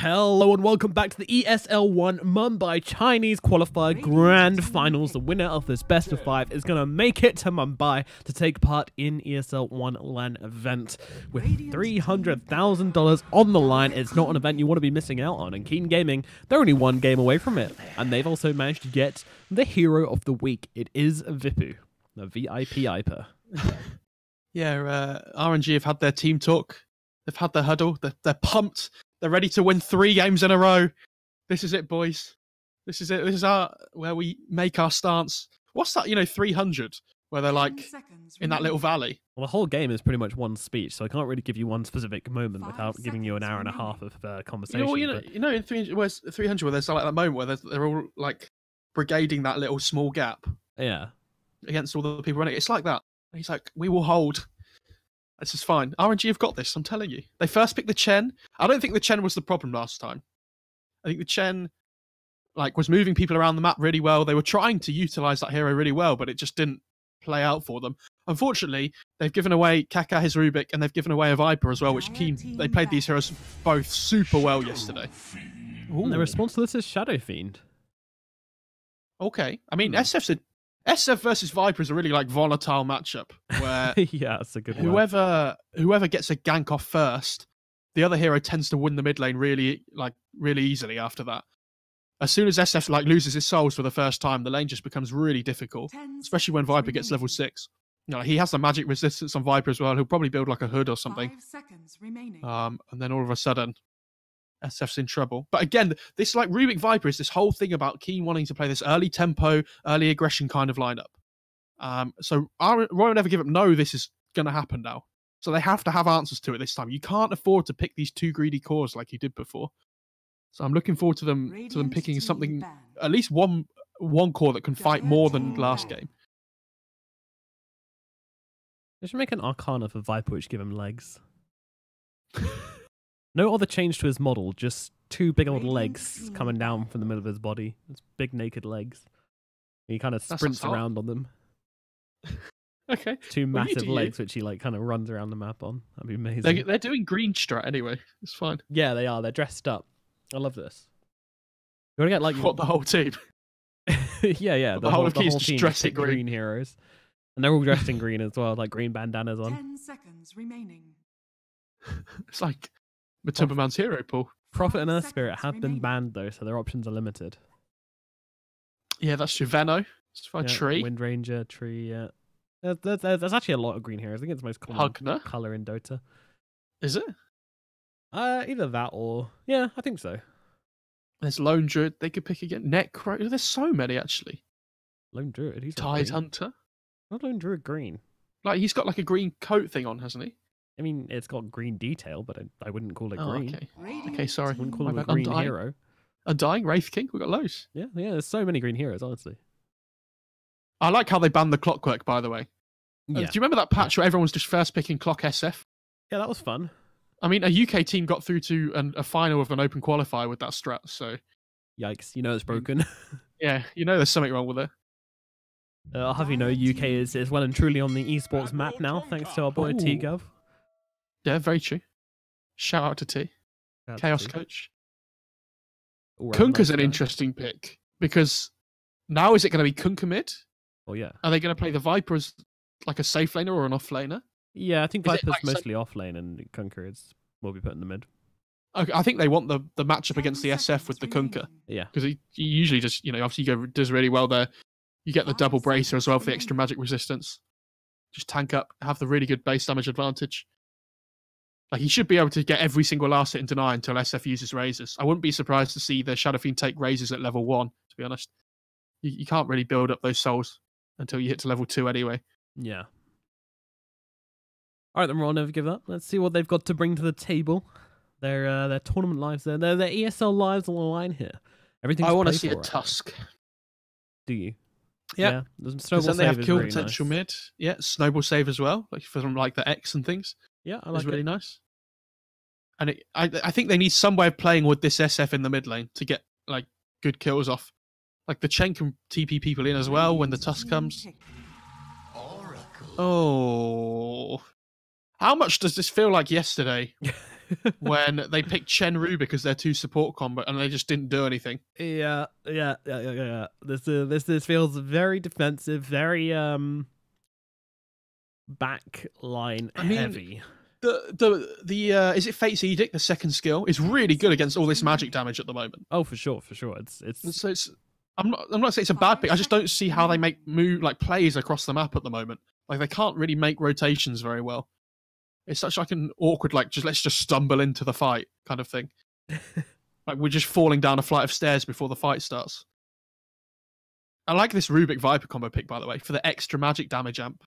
Hello and welcome back to the ESL One Mumbai Chinese Qualifier Grand Finals. The winner of this best of 5 is going to make it to Mumbai to take part in ESL One LAN event with $300,000 on the line. It's not an event you want to be missing out on, and Keen Gaming, they're only one game away from it, and they've also managed to get the hero of the week. It is Vipu, the VIP Iper. Yeah, RNG have had their team talk. They've had their huddle. They're pumped. They're ready to win 3 games in a row. This is it, boys. This is it. This is where we make our stance. What's that, 300, where they're like in that little valley? Well, the whole game is pretty much one speech, so I can't really give you one specific moment without giving you an hour and a half of conversation. In 300, where there's like that moment where they're all like brigading that little small gap. Yeah. Against all the people running. It's like that. He's like, we will hold. This is fine. RNG have got this, I'm telling you. They first picked the Chen. I don't think the Chen was the problem last time. I think the Chen was moving people around the map really well. They were trying to utilize that hero really well, but it just didn't play out for them. Unfortunately, they've given away Kaka, his Rubik, and they've given away a Viper as well, which they played these heroes both super well yesterday. The response to this is Shadow Fiend. Okay. I mean, SF versus Viper is a really volatile matchup where yeah, that's a good one. Whoever gets a gank off first, the other hero tends to win the mid lane really easily after that. As soon as SF loses his souls for the first time, the lane just becomes really difficult, especially when Viper gets level 6. He has the magic resistance on Viper as well. He'll probably build like a hood or something. 5 seconds remaining. And then all of a sudden, SF's in trouble. But again, this Rubik Viper is this whole thing about Keen wanting to play this early tempo, early aggression kind of lineup. So Royal Never Give Up know this is going to happen now. So they have to have answers to it this time. You can't afford to pick these 2 greedy cores like you did before. So I'm looking forward to them picking something, at least one core that can fight more than last game. They should make an Arcana for Viper which give him legs. No other change to his model, just 2 big old legs coming down from the middle of his body. It's big naked legs. He kind of sprints around on them. Okay. 2 massive legs which he kind of runs around the map on. That'd be amazing. They're doing green strat anyway. It's fine. Yeah, they are. They're dressed up. I love this. You want to get the whole team? yeah. The whole team is dressed in green heroes. And they're all dressed in green as well, green bandanas on. 10 seconds remaining. It's like Matumbaman's hero pool. Prophet and Earth Spirit have been banned though, so their options are limited. Yeah, that's true. Veno. It's fine. Tree. Wind Ranger, Tree, yeah. There's actually a lot of green heroes. I think it's the most common color in Dota. Is it? Either that or... Yeah, I think so. There's Lone Druid. They could pick again. Necro. There's so many, actually. Lone Druid? He's Tide Hunter. Not Lone Druid green. He's got a green coat thing on, hasn't he? I mean, it's got green detail, but I wouldn't call it green. Okay, sorry. I wouldn't call him a green hero. Undying, Wraith King. We've got loads. Yeah, there's so many green heroes, honestly. I like how they banned the Clockwork, by the way. Yeah. Do you remember that patch where everyone was just first picking Clock SF? Yeah, that was fun. I mean, a UK team got through to a final of an open qualifier with that strat, so... Yikes, it's broken. Yeah, there's something wrong with it. I'll have you know, UK is well and truly on the esports map now, thanks to our boy T-Gov. Yeah, very true. Shout out to T. Chaos Coach. Kunka's an interesting pick, because now is it going to be Kunka mid? Oh, yeah. Are they going to play the Viper as a safe laner or an off laner? Yeah, I think Viper's mostly off lane and Kunka will be put in the mid. Okay, I think they want the matchup against the SF with the Kunka. Yeah. Because he usually just, obviously does really well there. You get the double bracer as well for the extra magic resistance. Just tank up, have the really good base damage advantage. He should be able to get every single last hit and deny until SF uses razors. I wouldn't be surprised to see the Shadow Fiend take razors at level 1, to be honest. You can't really build up those souls until you hit to level 2 anyway. Yeah. Alright then, Royal Never Give Up. Let's see what they've got to bring to the table. Their tournament lives, their ESL lives on the line here. Everything's I want to see a Tusk. Do you? Yeah. Snowball they have kill really potential nice. mid. Yeah, Snowball save as well, from the X and things. Yeah, I like it's really nice. And I think they need some way of playing with this SF in the mid lane to get good kills off. The Chen can TP people in as well when the Tusk comes. Oh, how much does this feel like yesterday? when they picked Chen Rubik as their 2 support combo and they just didn't do anything. Yeah. This feels very defensive, very backline heavy. The is it Fate's Edict? The second skill is really good against all this magic damage at the moment. Oh, for sure. It's. I'm not saying it's a bad pick. I just don't see how they make plays across the map at the moment. Like they can't really make rotations very well. It's such like an awkward let's just stumble into the fight kind of thing. Like we're just falling down a flight of stairs before the fight starts. I like this Rubik Viper combo pick, by the way, for the extra magic damage amp.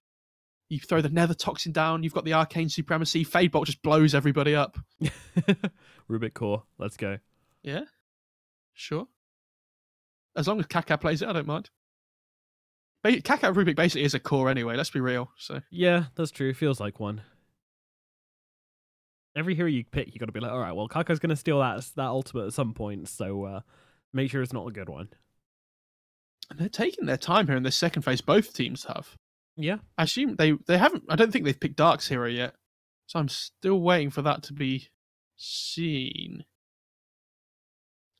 You throw the Nether Toxin down, you've got the Arcane Supremacy, Fade Bolt just blows everybody up. Rubik core, let's go. Yeah, sure. As long as Kaka plays it, I don't mind. Kaka Rubik basically is a core anyway, let's be real. So yeah, that's true. It feels like one. Every hero you pick, you got to be like, all right, well, Kaka's going to steal that ultimate at some point, so make sure it's not a good one. And they're taking their time here in this second phase. Both teams have. Yeah. I assume they haven't. I don't think they've picked Dark's hero yet, so I'm still waiting for that to be seen.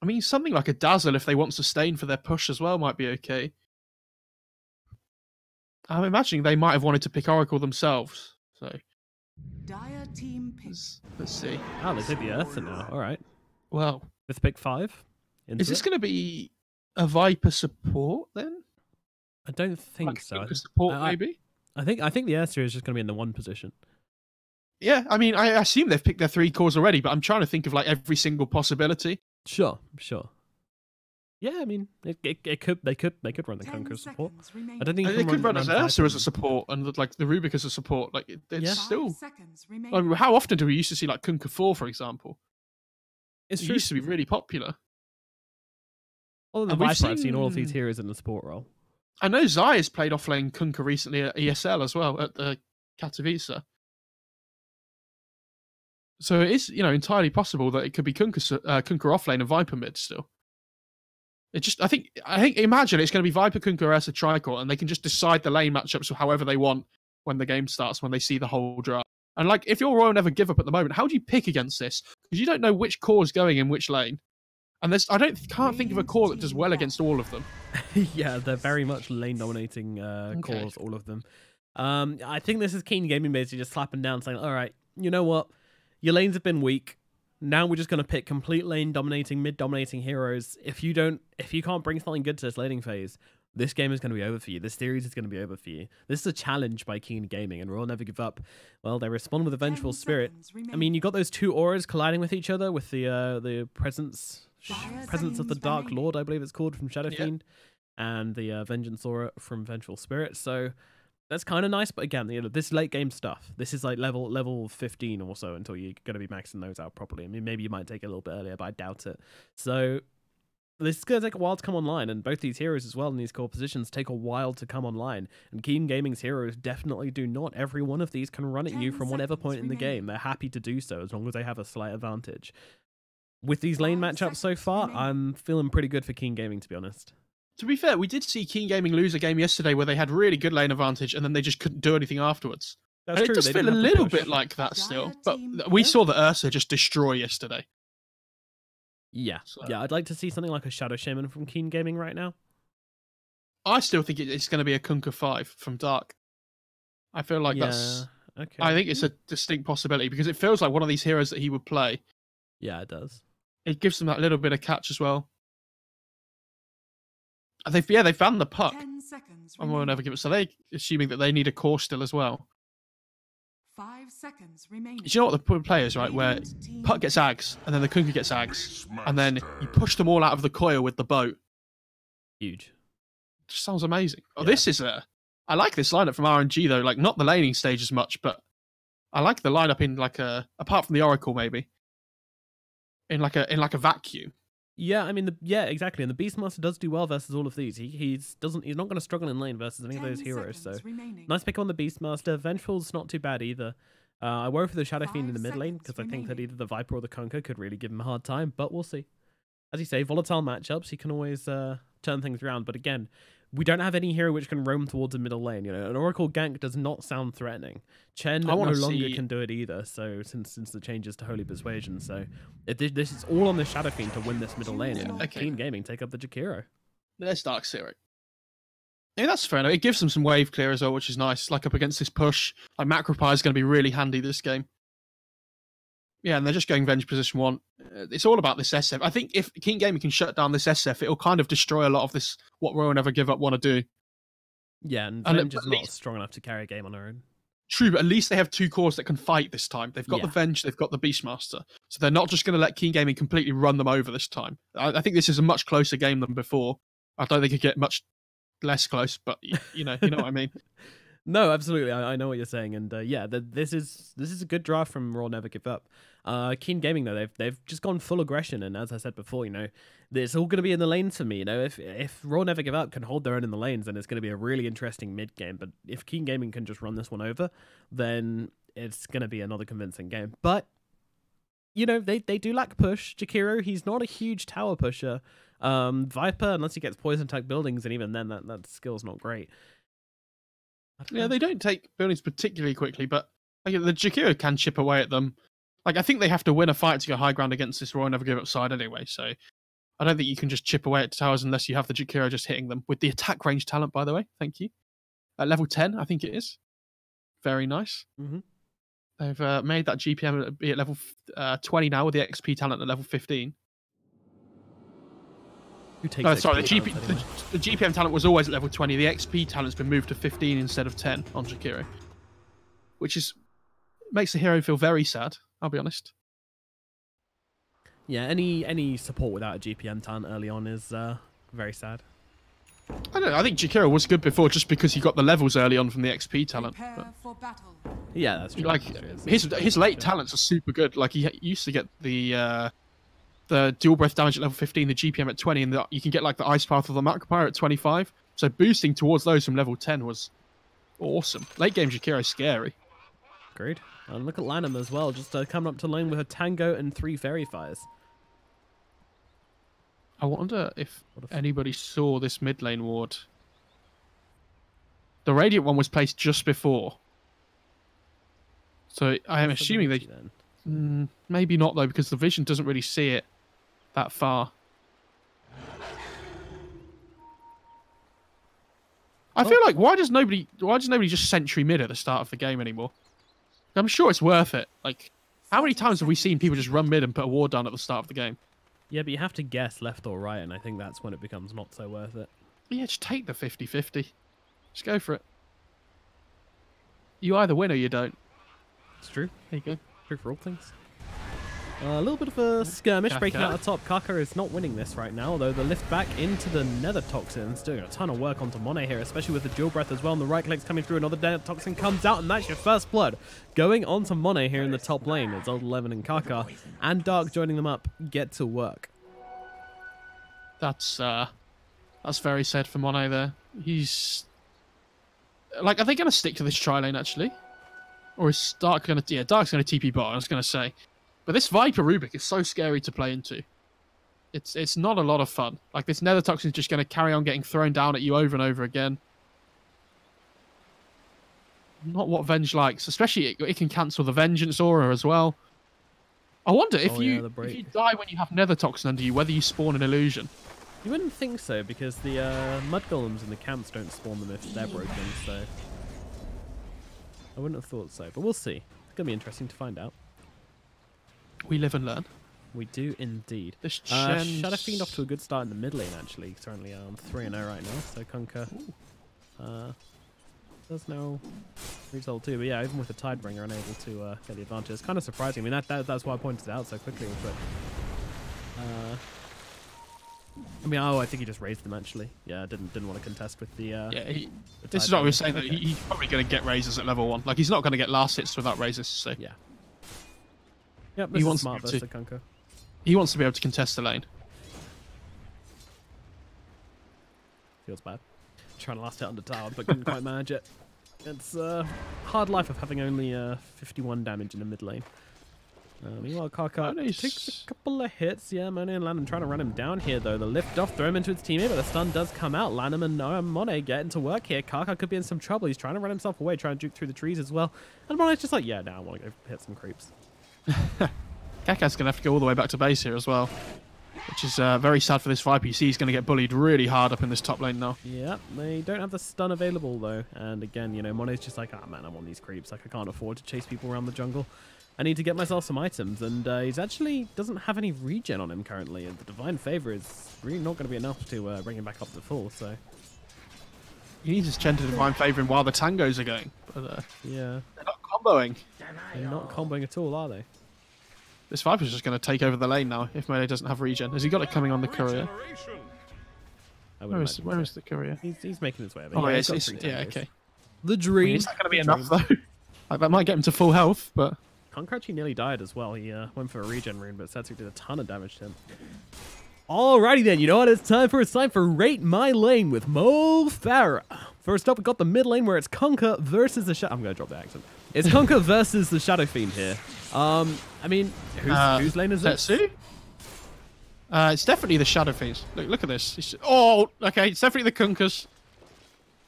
I mean, something like a Dazzle, if they want sustain for their push as well, might be okay. I'm imagining they might have wanted to pick Oracle themselves. So, Dire team picks. let's see. Oh, they did the Earth now. All right. Well, With pick 5. is this going to be a Viper support then? I don't think Like so. a support maybe. I think the Earth series is just going to be in the 1 position. Yeah, I mean, I assume they've picked their 3 cores already, but I'm trying to think of like every single possibility. Sure. Yeah, I mean, they could run the Conqueror support. I don't think They could run as Ursa as a support and like the Rubik as a support. Like it's still. I mean, how often do we used to see like Kunkka 4, for example? It used to be really popular. Other than And we've Viper, I've seen all of seen- these heroes in the support role. I know Zai has played offlane Kunkka recently at ESL as well at the Katowice. So it is, entirely possible that it could be Kunkka offlane and Viper mid still. It just, I think, imagine it's going to be Viper, Kunkka, Ursa, Tricor, and they can just decide the lane matchups however they want when the game starts, when they see the whole draft. And like, if you're Royal Never Give Up at the moment, how do you pick against this? Because you don't know which core is going in which lane. And can't think of a core that does well against all of them. Yeah, they're very much lane dominating cores, all of them. I think this is Keen Gaming basically just slapping down, saying, all right, you know what? Your lanes have been weak. Now we're just going to pick complete lane dominating, mid dominating heroes. If you can't bring something good to this laning phase, this game is going to be over for you. This series is going to be over for you. This is a challenge by Keen Gaming, and Royal Never Give Up. Well, they respond with a Vengeful Spirit. I mean, you got those 2 auras colliding with each other with the presence of the Dark Lord, I believe it's called, from Shadow Fiend, and the Vengeance aura from Vengeful Spirit. So that's kind of nice, but again, this late game stuff. This is like level 15 or so until you're going to be maxing those out properly. I mean, maybe you might take it a little bit earlier, but I doubt it. So this is going to take a while to come online, and both these heroes as well in these core positions take a while to come online. And Keen Gaming's heroes definitely do not. Every one of these can run at you from whatever point in the game. They're happy to do so as long as they have a slight advantage. With these lane matchups so far, I'm feeling pretty good for Keen Gaming, to be honest. To be fair, we did see Keen Gaming lose a game yesterday where they had really good lane advantage and then they just couldn't do anything afterwards. That's and true. it does They feel a didn't have the little push. bit like that still. But we saw the Ursa just destroy yesterday. Yeah. So- Yeah, I'd like to see something like a Shadow Shaman from Keen Gaming right now. I still think it's going to be a Kunkka 5 from Dark. I feel like that's... Okay. I think it's a distinct possibility because it feels like one of these heroes that he would play. Yeah, it does. It gives them that little bit of catch as well. They've banned the puck. 10 seconds And we'll never give it. So they assuming that they need a core still as well. 5 seconds remaining. Do you know what the play is, right? Where puck gets Ags, and then the Kunkka gets Ags, and then you push them all out of the coil with the boat. Huge. Just sounds amazing. Oh, Yeah. this is I like this lineup from RNG though. Like not the laning stage as much, but I like the lineup in like apart from the Oracle maybe. In like a vacuum. Yeah, I mean, exactly. And the Beastmaster does do well versus all of these. He's not going to struggle in lane versus any of those heroes. So nice pick on the Beastmaster. Vengeful's not too bad either. I worry for the Shadow Fiend in the mid lane because I think that either the Viper or the Kunkka could really give him a hard time. But we'll see. As you say, volatile matchups. He can always turn things around. But again, we don't have any hero which can roam towards a middle lane. You know, an Oracle gank does not sound threatening. Chen no longer can do it either. So since the changes to Holy Persuasion, so this is all on the Shadow Fiend to win this middle lane. And Keen Gaming take up the Jakiro. There's Dark Zero. Yeah, that's fair enough. It gives them some wave clear as well, which is nice. Like up against this push, like Macropie is going to be really handy this game. Yeah, and they're just going Venge position 1. It's all about this SF. I think if King Gaming can shut down this SF, it'll kind of destroy a lot of this, what Royal Never Give Up want to do. Yeah, and Venge is not strong enough to carry a game on her own. True, but at least they have 2 cores that can fight this time. They've got the Venge, they've got the Beastmaster. So they're not just going to let King Gaming completely run them over this time. I think this is a much closer game than before. I don't think it could get much less close, but you know what I mean. No, absolutely. I know what you're saying, and yeah, this is a good draft from Raw Never Give Up. Keen Gaming though, they've just gone full aggression, and as I said before, you know, it's all going to be in the lanes for me. You know, if Raw Never Give Up can hold their own in the lanes, then it's going to be a really interesting mid game. But if Keen Gaming can just run this one over, then it's going to be another convincing game. But you know, they do lack push. Jakiro, he's not a huge tower pusher. Viper, unless he gets poison type buildings, and even then that skill's not great. Yeah, they don't take buildings particularly quickly, but like, the Jakiro can chip away at them. Like, I think they have to win a fight to go high ground against this Royal Never Give Up side anyway, so I don't think you can just chip away at towers unless you have the Jakiro just hitting them. With the attack range talent, by the way, thank you. At level 10, I think it is. Very nice. Mm-hmm. They've made that GPM be at level 20 now with the XP talent at level 15. Sorry, the GPM talent was always at level 20. The XP talent's been moved to 15 instead of 10 on Jakiro, which makes the hero feel very sad, I'll be honest. Yeah, any support without a GPM talent early on is very sad. I don't know, I think Jakiro was good before just because he got the levels early on from the XP talent. Yeah, that's true. Like, his late talents are super good. Like, he used to get the dual breath damage at level 15, the GPM at 20, and you can get like the Ice Path of the Macropire at 25. So boosting towards those from level 10 was awesome. Late game Jakiro is scary. Agreed. And look at Lanham as well, just coming up to lane with a Tango and 3 Fairy Fires. I wonder if anybody saw this mid lane ward. The Radiant one was placed just before. So I am assuming they... maybe not though, because the vision doesn't really see it that far. I feel like why does nobody just sentry mid at the start of the game anymore? I'm sure it's worth it. Like, how many times have we seen people just run mid and put a ward down at the start of the game? Yeah, but you have to guess left or right, and I think that's when it becomes not so worth it. Yeah, just take the 50-50. Just go for it. You either win or you don't. It's true. There you go. True for all things. A little bit of a skirmish breaking out the top. Kaka is not winning this right now, though the lift back into the Nether Toxin's doing a ton of work onto Monet here, especially with the dual breath as well, and the right clicks coming through. Another Nether Toxin comes out, and that's your first blood going onto Monet here in the top lane. It's Old 11 and Kaka and Dark joining them up. Get to work. That's very sad for Monet there. He's like, are they going to stick to this tri lane actually? Or is Dark going to... Yeah, Dark's going to TP bot, I was going to say. But this Viper Rubik is so scary to play into. It's not a lot of fun. Like, this Nether Toxin is just going to carry on getting thrown down at you over and over again. Not what Venge likes. Especially, it can cancel the Vengeance aura as well. I wonder if you die when you have Nether Toxin under you, whether you spawn an illusion. You wouldn't think so, because the Mud Golems in the camps don't spawn them if they're broken, so... I wouldn't have thought so, but we'll see. It's going to be interesting to find out. We live and learn. We do indeed. This Shadow Fiend off to a good start in the mid lane, actually. He's currently on 3-0 right now, so Kunka does no result too. But yeah, even with the Tidebringer, unable to get the advantage. It's kind of surprising. I mean, that's why I pointed it out so quickly. But I mean, I think he just raised them actually. Yeah, didn't want to contest with the. This is what we were saying. That he's probably going to get raises at level 1. Like, he's not going to get last hits without raises. So yeah. Yep, this is smart versus Kunka. He wants to be able to contest the lane. Feels bad. Trying to last hit under tower, but couldn't quite manage it. It's a hard life of having only 51 damage in the mid lane. Meanwhile, Kaka Mone's- takes a couple of hits. Yeah, Monet and Lanham trying to run him down here, though. The lift off, throw him into his teammate, but the stun does come out. Lanham and Monet getting to work here. Kaka could be in some trouble. He's trying to run himself away, trying to juke through the trees as well. And Monet's just like, yeah, now I want to go hit some creeps. Kaka's going to have to go all the way back to base here as well, which is very sad for this Viper. You see he's going to get bullied really hard up in this top lane now. Yeah, they don't have the stun available, though. And again, you know, Monet's just like, ah, man, I'm on these creeps. Like, I can't afford to chase people around the jungle. I need to get myself some items, and he's actually doesn't have any regen on him currently, and the Divine Favor is really not going to be enough to bring him back up to full, so... He needs his Chen to Divine Favouring while the tangos are going, but yeah, they're not comboing. they're not comboing at all, are they? This Viper's just going to take over the lane now if Melee doesn't have regen. Has he got it coming on the courier? I would Where is imagine so. the courier? He's making his way over. Oh, yeah, yeah, he's got 3 yeah, tangos. okay. The I dream. mean, is that going to be enough, though? Like, that might get him to full health, but... Conker actually nearly died as well. He went for a regen rune, but Setsu did a ton of damage to him. Alrighty then, you know what it's time for? It's time for Rate My Lane with Mo Farah. First up, we got the mid lane where it's Conker versus the I'm going to drop the accent. It's Conker versus the Shadow Fiend here. I mean, whose lane is it? Setsu? It's definitely the Shadow Fiends. Look at this. Oh, okay, it's definitely the Kunkers.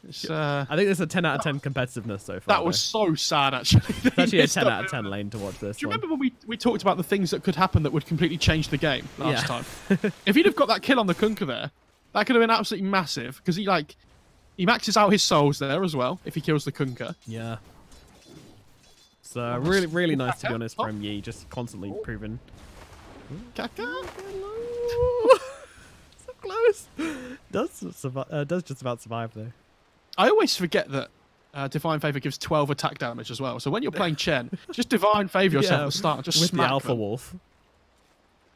It's, I think it's a 10 out of 10 competitiveness so far. that was so sad, actually. It's actually a 10 out of 10 lane to watch this. Do you one. remember when we talked about the things that could happen that would completely change the game last Yeah. time? If he'd have got that kill on the Kunker there, that could have been absolutely massive, because he maxes out his souls there as well if he kills the Kunker. Yeah. So really, really nice to be honest from Yi, just constantly proving. Kaka? So close. Does just about survive though. I always forget that Divine Favor gives 12 attack damage as well. So when you're playing Chen, just Divine Favor yourself at the start and just with the smack Alpha them. Wolf.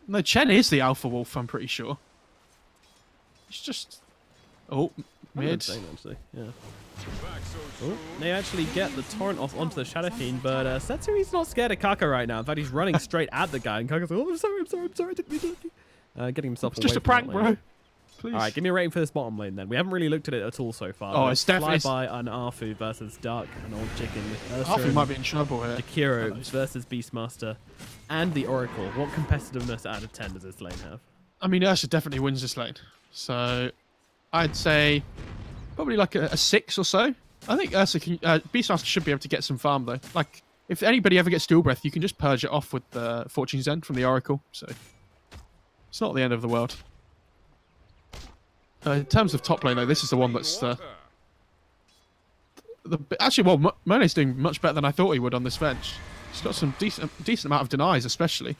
No, Chen is the Alpha Wolf, I'm pretty sure. It's just... Oh, mid. Insane, actually. Yeah. Oh, they actually get the torrent off onto the Shadow Fiend, but Setsu, he's not scared of Kaka right now. In fact, he's running straight at the guy, and Kaka's like, oh, I'm sorry, didn't mean to. Getting himself It's away just a from that prank, lane. bro. Please. All right, give me a rating for this bottom lane then. We haven't really looked at it at all so far. Oh, it's definitely- Flyby and Arfu versus Dark and Old Chicken. Alpha might be in trouble here. Jakiro versus Beastmaster and the Oracle. What competitiveness out of 10 does this lane have? I mean, Ursa definitely wins this lane. So, I'd say probably like a 6 or so. I think Ursa can... Beastmaster should be able to get some farm, though. Like, if anybody ever gets Dual Breath, you can just purge it off with the Fortune's End from the Oracle. So, it's not the end of the world. In terms of top lane, though, this is the one that's... Actually, well, Monet's doing much better than I thought he would on this bench. He's got some decent amount of denies, especially.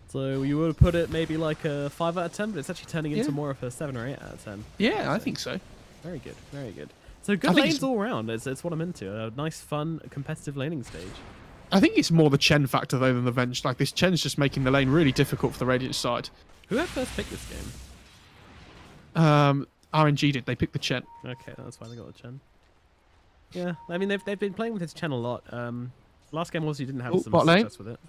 So you would put it maybe like a 5 out of 10, but it's actually turning into Yeah. more of a 7 or 8 out of 10. Yeah, I think so. Very good, very good. So good I think lanes it's- all around. It's what I'm into. A nice, fun, competitive laning stage. I think it's more the Chen factor, though, than the Venge. Like, this Chen's just making the lane really difficult for the Radiant side. Who had first picked this game? RNG did. They picked the Chen. Okay, that's why they got the Chen. Yeah, I mean, they've been playing with his Chen a lot. Last game also didn't have Oh, some bot lane. success with it.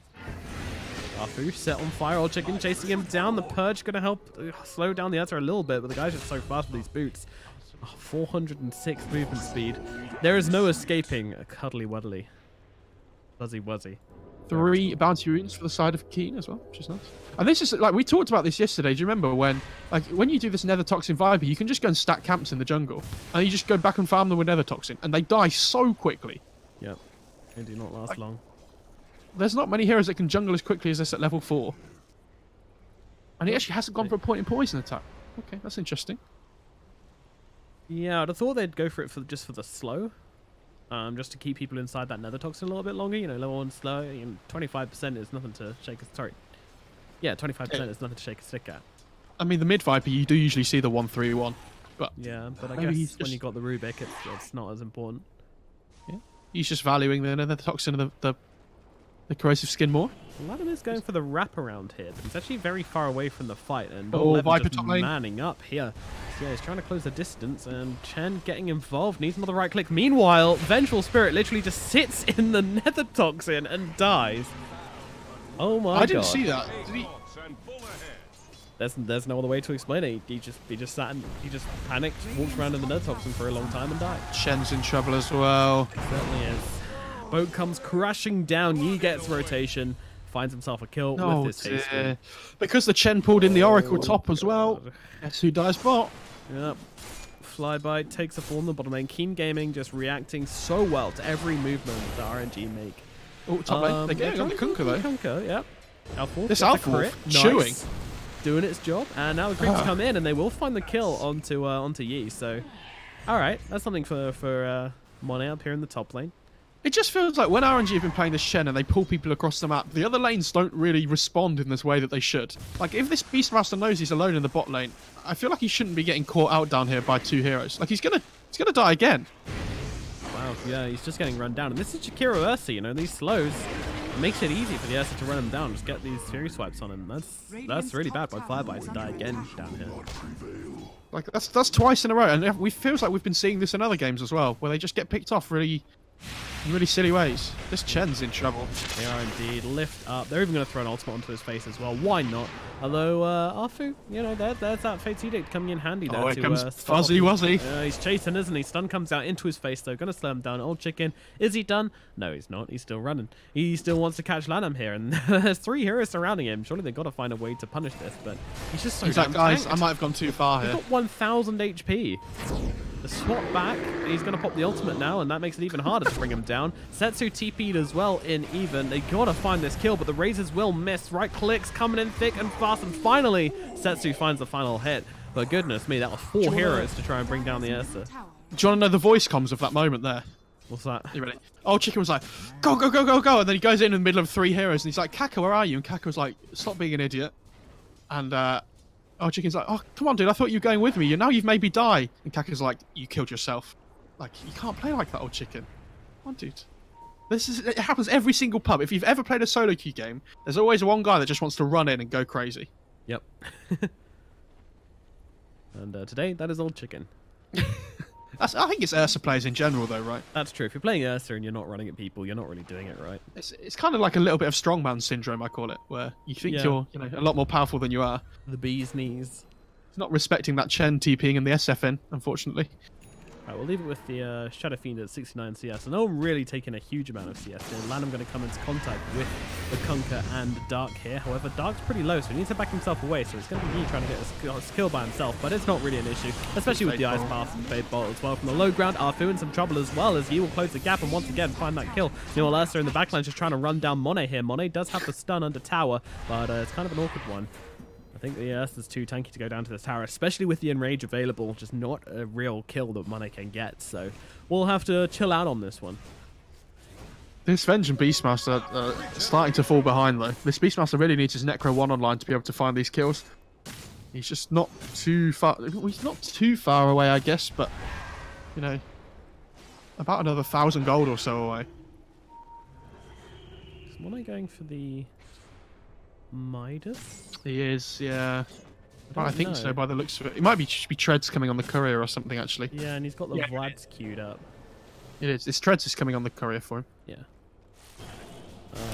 Arfu set on fire, Old Chicken chasing him down. The Purge going to help slow down the answer a little bit, but the guy's just so fast with these boots. Oh, 406 movement speed. There is no escaping a Cuddly Wuddly. Fuzzy Wuzzy. 3 bounty runes for the side of Keen as well, which is nice. And this is, like, we talked about this yesterday. Do you remember when you do this Nether Toxin Viper, you can just go and stack camps in the jungle, and you just go back and farm them with Nether Toxin, and they die so quickly. Yep. They do not last long. There's not many heroes that can jungle as quickly as this at level 4. And he actually hasn't gone for a point in poison attack. Okay, that's interesting. Yeah, I'd have thought they'd go for it just for the slow. Just to keep people inside that Nether Toxin a little bit longer. You know, level 1 slow. You know, 25% is nothing to shake a... Sorry. Yeah, 25% is nothing to shake a stick at. I mean, the mid Viper, you do usually see the 1-3-1. But Yeah, but I maybe guess he's when just- you got the Rubik, it's not as important. he's just valuing the Nether Toxin and the corrosive skin more. Aladdin is going for the wraparound here, but he's actually very far away from the fight, and Oh, Levin Viper just top lane. manning up here. So yeah, he's trying to close the distance, and Chen getting involved, needs another right click. Meanwhile, Vengeful Spirit literally just sits in the Nether Toxin and dies. Oh my god. I didn't see that. Did he? There's no other way to explain it. He just sat and he just panicked, walked around in the Nether Toxin for a long time and died. Chen's in trouble as well. Certainly is. Boat comes crashing down. Yi gets rotation. finds himself a kill Oh, with this haste. dear. Because the Chen pulled in the Oracle top as well. God. Guess who dies bot? Yep. Flyby takes a fall in the bottom lane. Keen Gaming just reacting so well to every movement that RNG make. Oh, top lane. They're getting on the Kunkka though. Kunkka, yep. Alpha This gets the Alpha crit. chewing. Nice. Doing its job. And now the creeps come in and they will find the kill onto Yi. So, alright. That's something for Monet up here in the top lane. It just feels like when RNG have been playing this Shen and they pull people across the map, the other lanes don't really respond in this way that they should. Like, if this Beastmaster knows he's alone in the bot lane, I feel like he shouldn't be getting caught out down here by 2 heroes. Like, he's gonna die again. Wow, yeah, he's just getting run down. And this is Jakiro Ursa, you know, these slows makes it easy for the Ursa to run him down, just get these fury swipes on him. That's really bad by Flyby to die again down here. Like, that's twice in a row, and it feels like we've been seeing this in other games as well, where they just get picked off in really silly ways. This Chen's in trouble. They are indeed. Lift up. They're even going to throw an ultimate onto his face as well. Why not? Although, Arfu, you know, there's that Fate's Edict coming in handy there. Oh, here comes stop. Fuzzy Wuzzy. He's chasing, isn't he? Stun comes out into his face, though. Going to slow him down. Old Chicken. Is he done? No, he's not. He's still running. He still wants to catch Lanham here, and there's 3 heroes surrounding him. Surely they've got to find a way to punish this, but he's just so He's like, guys, tanked. I might have gone too far He's here. got 1,000 HP. The swap back, he's going to pop the ultimate now, and that makes it even harder to bring him down. Setsu TP'd as well in even. They got to find this kill, but the Razors will miss. Right clicks coming in thick and fast, and finally, Setsu finds the final hit. But goodness me, that was 4 heroes to try and bring down the Ursa. Do you want to know the voice comms of that moment there? What's that? You ready? Old Chicken was like, go, go, go, go, go, and then he goes in the middle of 3 heroes, and he's like, Kaka, where are you? And Kaka was like, stop being an idiot. And, Old Chicken's like, oh, come on, dude, I thought you were going with me. Now you've made me die. And Kaka's like, you killed yourself. Like, you can't play like that, Old Chicken. Come on, dude. It happens every single pub. If you've ever played a solo queue game, there's always one guy that just wants to run in and go crazy. Yep. And today, that is Old Chicken. I think it's Ursa players in general, though, right? That's true. If you're playing Ursa and you're not running at people, you're not really doing it right. It's kind of like a little bit of strongman syndrome, I call it, where you think Yeah. you're a lot more powerful than you are. The bee's knees. It's not respecting that Chen TPing in the SFN, unfortunately. Right, we'll leave it with the Shadow Fiend at 69 CS. And no one really taking a huge amount of CS here. Lanham going to come into contact with the Kunkka and Dark here. However, Dark's pretty low, so he needs to back himself away. So it's going to be he trying to get a skill by himself. But it's not really an issue, especially with the Ice Path and Fade Bolt as well. From the low ground, Arfu in some trouble as well, as he will close the gap and once again find that kill. Meanwhile, Ursa in the backline just trying to run down Monet here. Monet does have the stun under tower, but it's kind of an awkward one. I think the Ursa's too tanky to go down to this tower, especially with the Enrage available. Just not a real kill that Monet can get, so we'll have to chill out on this one. This Vengeance Beastmaster starting to fall behind, though. This Beastmaster really needs his Necro 1 online to be able to find these kills. He's just not too far... Well, he's not too far away, I guess, but, you know, about another 1,000 gold or so away. Is Monet going for the Midas? He is, yeah. I don't think know. so, by the looks of it. It might be just be Treads coming on the courier or something, actually. Yeah, and he's got the Vlads queued up. It is. It's Treads is coming on the courier for him. Yeah.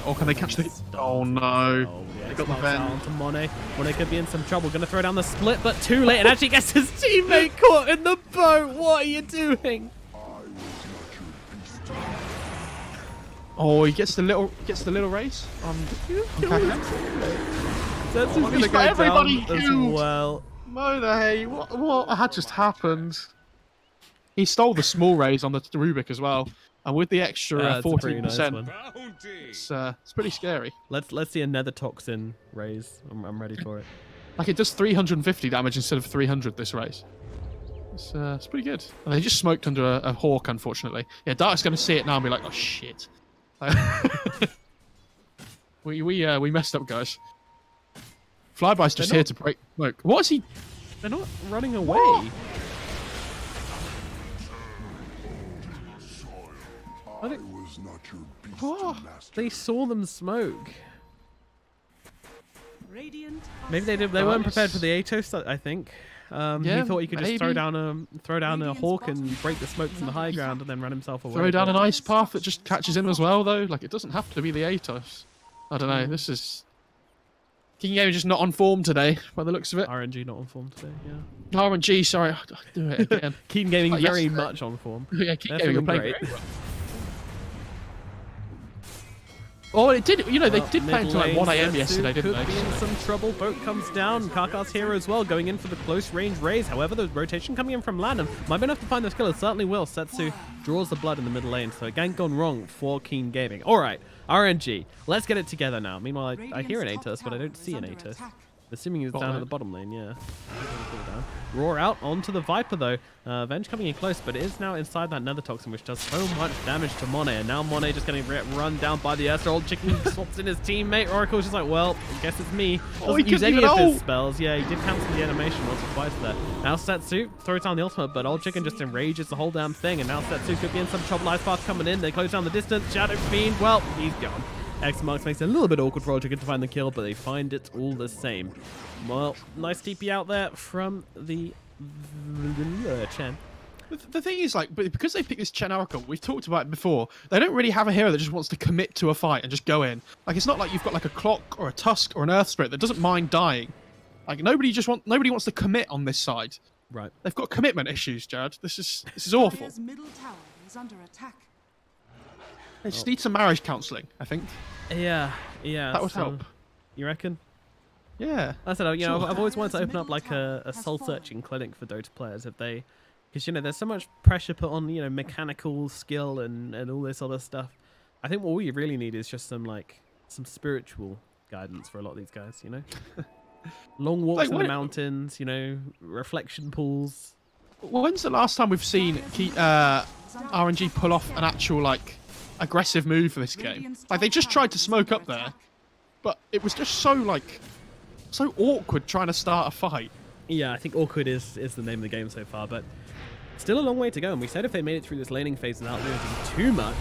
Or can they catch the... Oh, no. Oh, yeah, They got the smells Ven. out onto Monet. Monet could be in some trouble. Going to throw down the split, but too late, and actually gets his teammate caught in the boat. What are you doing? Oh, he gets the little race on Kaka. That's He's going to got go everybody down as killed. well. Monet, what had just happened? He stole the small raise on the Rubik as well, and with the extra It's a pretty nice 14%, one. it's pretty scary. Let's see a Nether Toxin raise. I'm ready for it. Like, it does 350 damage instead of 300 this race. It's pretty good. And they just smoked under a Hawk, unfortunately. Yeah, Dark's going to see it now and be like, oh shit. we messed up, guys. Flyby's just here to break smoke. What is he? They're not running away. What? They saw them smoke. Radiant Maybe they did. They weren't prepared for the Atos, I think. Yeah, he thought he could just throw maybe. down a hawk and break the smoke from the high ground and then run himself away. Throw down but- an ice path that just catches him as well, though. Like, it doesn't have to be the Atos. I don't know. This is... King Game just not on form today, by the looks of it. RNG not on form today, yeah. RNG, sorry. I do it again. Keen Gaming very yesterday. much on form. Yeah, King They're Game, you're feeling playing great. very well. Oh, it did. You know, they Well, did play until like mid 1 lane, a.m. yesterday, Setsu didn't could they? be in some trouble. Boat comes down. Karkar's here as well, going in for the close range raise. However, the rotation coming in from Lanham might be enough to find those killers. Certainly will. Setsu draws the blood in the middle lane, so a gank gone wrong for Keen Gaming. All right, RNG. Let's get it together now. Meanwhile, I hear an Atos, but I don't see an Atos. Assuming he's down at the bottom lane, yeah. Roar out onto the Viper, though. Venge coming in close, but it is now inside that Nether Toxin, which does so much damage to Monet. And now Monet just getting run down by the Esther. Old Chicken swaps in his teammate. Oracle's just like, well, I guess it's me. Doesn't use any of his spells. Yeah, he did cancel the animation once or twice there. Now Setsu throws down the ultimate, but Old Chicken just enrages the whole damn thing. And now Setsu could be in some trouble. Ice Path coming in. They close down the distance. Shadow Fiend, well, he's gone. X Marks makes it a little bit awkward for Old Chicken to find the kill, but they find it all the same. Well, nice TP out there from the Chen. The thing is, like, because they picked this Chen Oracle, we've talked about it before, they don't really have a hero that just wants to commit to a fight and just go in. Like, it's not like you've got like a Clock or a Tusk or an Earth Spirit that doesn't mind dying. Like, nobody wants to commit on this side. Right. They've got commitment issues, Jared. This is awful. Dire's middle tower is under attack. They just need some marriage counselling, I think. Yeah. That would help. You reckon? Yeah. I said, you know, Sure. I've always wanted to open up like a soul-searching clinic for Dota players if they, because you know, there's so much pressure put on, you know, mechanical skill and all this other stuff. I think what we really need is just some spiritual guidance for a lot of these guys, you know. Long walks in the mountains, you know, reflection pools. When's the last time we've seen RNG pull off an actual like aggressive move for this game? Like, they just tried to smoke up there, but it was just so awkward trying to start a fight. Yeah, I think awkward is the name of the game so far, but still a long way to go. And we said if they made it through this laning phase without losing too much,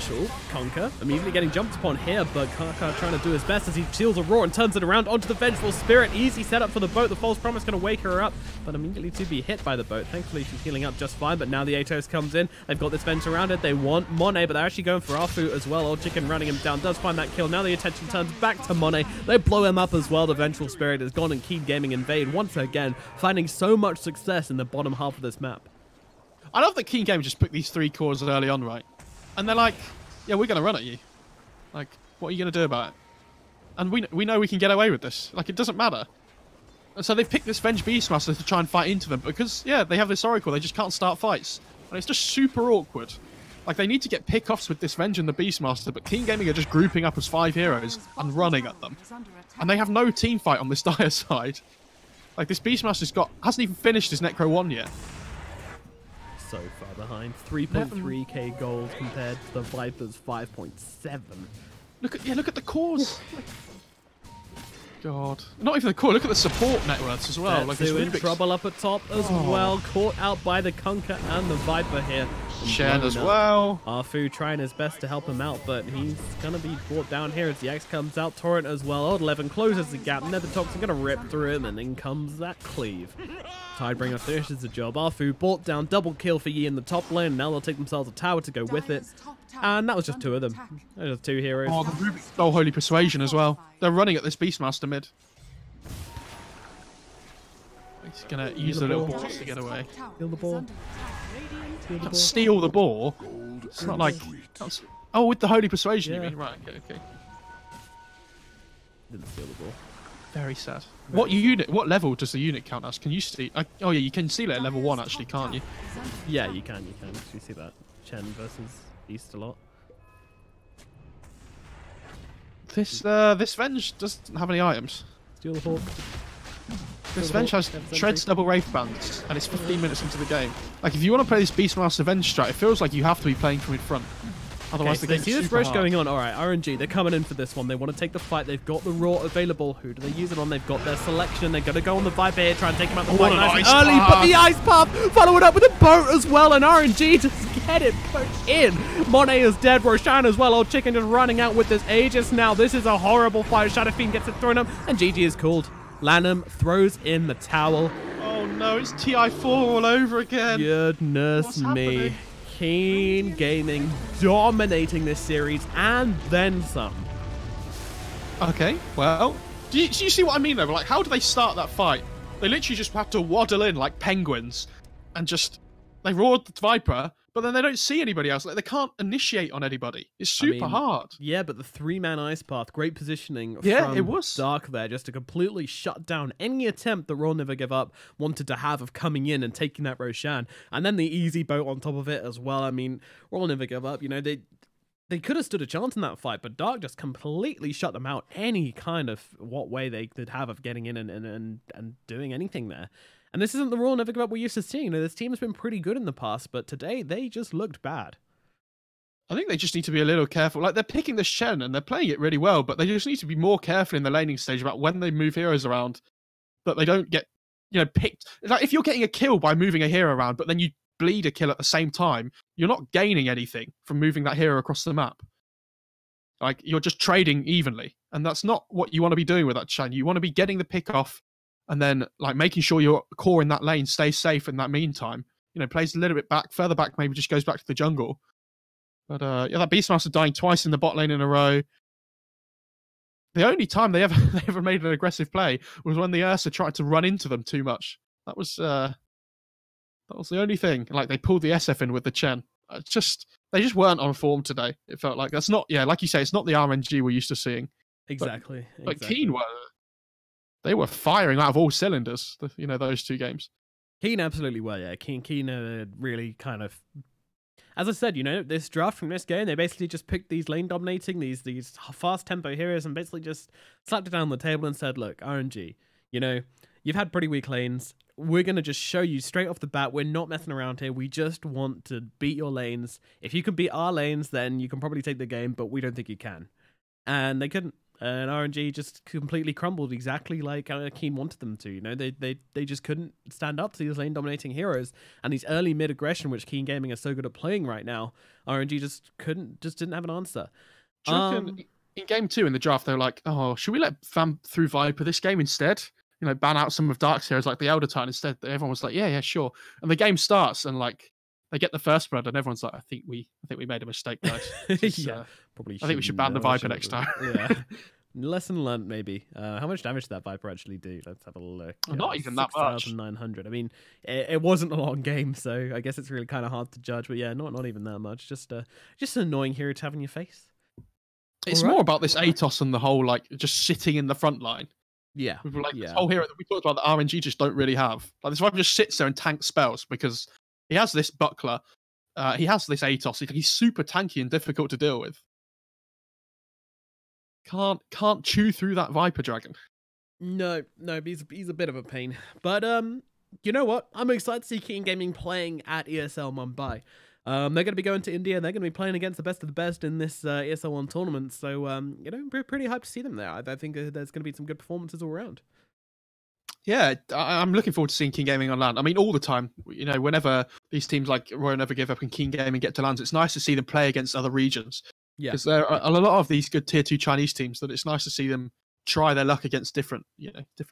Conker immediately getting jumped upon here, but Karkar trying to do his best as he shields a roar and turns it around onto the Vengeful Spirit. Easy setup for the boat. The False Promise going to wake her up, but immediately to be hit by the boat. Thankfully, she's healing up just fine, but now the Atos comes in. They've got this Venge surrounded. They want Monet, but they're actually going for Arfu as well. Old Chicken running him down does find that kill. Now the attention turns back to Monet. They blow him up as well. The Vengeful Spirit is gone, and Keen Gaming invade once again, finding so much success in the bottom half of this map. I love that Keen Game just picked these 3 cores early on, right? And they're like, yeah, we're going to run at you. Like, what are you going to do about it? And we know we can get away with this. Like, it doesn't matter. And so they've picked this Venge Beastmaster to try and fight into them because, yeah, they have this Oracle. They just can't start fights. And it's just super awkward. Like, they need to get pick-offs with this Venge and the Beastmaster, but Keen Gaming are just grouping up as 5 heroes and running at them. And they have no team fight on this dire side. Like, this Beastmaster's hasn't even finished his Necro 1 yet. So far behind. 3.3k gold compared to the Viper's 5.7. Look at the cores. God, not even the core. Look at the support net worths as well. Like, it's in trouble up at top as well. Caught out by the Conker and the Viper here. Shen as well. Arfu trying his best to help him out, but he's going to be brought down here as the X comes out. Torrent as well. Old 11 closes the gap. Nether Toxin going to rip through him, and in comes that cleave. Tidebringer finishes the job. Arfu brought down double kill for Yi in the top lane. Now they'll take themselves a tower to go with it. And that was just 2 of them. Those are 2 heroes. Oh, the Rubik stole Holy Persuasion as well. They're running at this Beastmaster mid. He's going to use the little balls to get away. Steal the ball. Steal the ball? It's not like... Oh, with the Holy Persuasion, you mean? Right, okay. Didn't steal the ball. Very sad. What level does the unit count as? Can you see? Oh yeah, you can seal it at level 1 actually, can't you? Yeah, you can. You see that Chen versus East a lot. This Venge doesn't have any items. Steal the Hawk. This Venge has Treads double Wraith Bands, and it's 15 minutes into the game. Like, if you want to play this Beastmaster Venge strat, it feels like you have to be playing from in front. Otherwise, they see this rush going on. All right, RNG, they're coming in for this one. They want to take the fight. They've got the Raw available. Who do they use it on? They've got their selection. They're going to go on the Viper here, try and take him out the fight nice and early. But the Ice Puff, follow it up with a boat as well, and RNG just get it put in. Monet is dead. Roshan as well. Old Chicken just running out with this Aegis now. This is a horrible fight. Shadow Fiend gets it thrown up, and GG is called. Lanham throws in the towel. Oh no, it's TI4 all over again. Goodness me. Keen Gaming dominating this series and then some. Okay, well, do you see what I mean though? Like, how do they start that fight? They literally just have to waddle in like penguins and just... They roared the Viper, but then they don't see anybody else. Like they can't initiate on anybody. It's super hard. Yeah, but the 3-man ice path, great positioning Yeah, from it was. Dark there, just to completely shut down any attempt that Royal Never Give Up wanted to have of coming in and taking that Roshan. And then the easy boat on top of it as well. I mean, Royal Never Give Up, you know, they could have stood a chance in that fight, but Dark just completely shut them out any kind of what way they could have of getting in and doing anything there. And this isn't the Royal Never Give Up we're used to seeing. You know, this team has been pretty good in the past, but today they just looked bad. I think they just need to be a little careful. Like, they're picking the Shen and they're playing it really well, but they just need to be more careful in the laning stage about when they move heroes around, that they don't get, you know, picked. Like, if you're getting a kill by moving a hero around, but then you bleed a kill at the same time, you're not gaining anything from moving that hero across the map. Like, you're just trading evenly, and that's not what you want to be doing with that Shen. You want to be getting the pick off, and then like making sure your core in that lane stays safe in that meantime. You know, plays a little bit back, further back, maybe just goes back to the jungle. But yeah, that Beastmaster dying twice in the bot lane in a row. The only time they ever made an aggressive play was when the Ursa tried to run into them too much. That was the only thing. Like, they pulled the SF in with the Chen. They just weren't on form today. It felt like that's not, yeah, like you say, it's not the RNG we're used to seeing. Exactly. But Keen they were firing out of all cylinders. You know, those two games. Keen absolutely were, yeah. Keen really kind of, as I said, you know, this draft from this game, they basically just picked these lane dominating, these fast tempo heroes, and basically just slapped it down on the table and said, look, RNG, you know, you've had pretty weak lanes. We're going to just show you straight off the bat, we're not messing around here. We just want to beat your lanes. If you can beat our lanes, then you can probably take the game, but we don't think you can. And they couldn't. And RNG just completely crumbled, exactly like Keen wanted them to. You know, they just couldn't stand up to these lane dominating heroes, and these early mid aggression, which Keen Gaming is so good at playing right now. RNG just didn't have an answer. Do you reckon in game 2 in the draft they were like, oh, should we let Fam through Viper this game instead? You know, ban out some of Dark's heroes like the Elder Titan instead. Everyone was like, yeah, sure. And the game starts and like they get the first blood, and everyone's like, I think we made a mistake, guys. Yeah, probably. I think we should ban the Viper next time. Yeah. Lesson learned, maybe. How much damage did that Viper actually do? Let's have a look. Not even that much. 6,900. I mean, it wasn't a long game, so I guess it's really kind of hard to judge. But yeah, not even that much. Just an annoying hero to have in your face. It's more about this Atos and the whole like just sitting in the front line. Yeah, This whole hero that we talked about that RNG just don't really have. Like, this Viper just sits there and tanks spells because he has this buckler, he has this Atos. He's super tanky and difficult to deal with. Can't chew through that Viper Dragon. No, he's a bit of a pain. But you know what? I'm excited to see Keen Gaming playing at ESL Mumbai. They're going to be going to India, and they're going to be playing against the best of the best in this ESL One tournament. So, you know, pretty hyped to see them there. I think there's going to be some good performances all around. Yeah, I'm looking forward to seeing Keen Gaming on LAN. I mean, all the time. You know, whenever these teams like Royal Never Give Up and Keen Gaming get to LANs, it's nice to see them play against other regions. Yeah, because there are a lot of these good tier 2 Chinese teams that it's nice to see them try their luck against different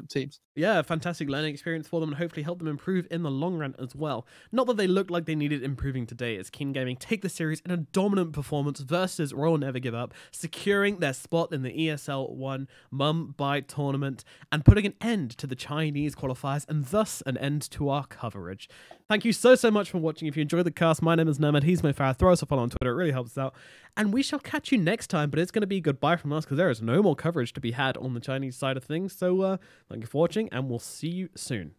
teams. Yeah, fantastic learning experience for them, and hopefully help them improve in the long run as well. Not that they look like they needed improving today, as Keen Gaming take the series in a dominant performance versus Royal Never Give Up, securing their spot in the ESL One Mumbai tournament and putting an end to the Chinese qualifiers and thus an end to our coverage. Thank you so much for watching. If you enjoyed the cast, my name is Nemad. He's my Farah. Throw us a follow on Twitter. It really helps us out. And we shall catch you next time, but it's going to be goodbye from us because there is no more coverage to be had on the Chinese side of things. So thank you for watching, and we'll see you soon.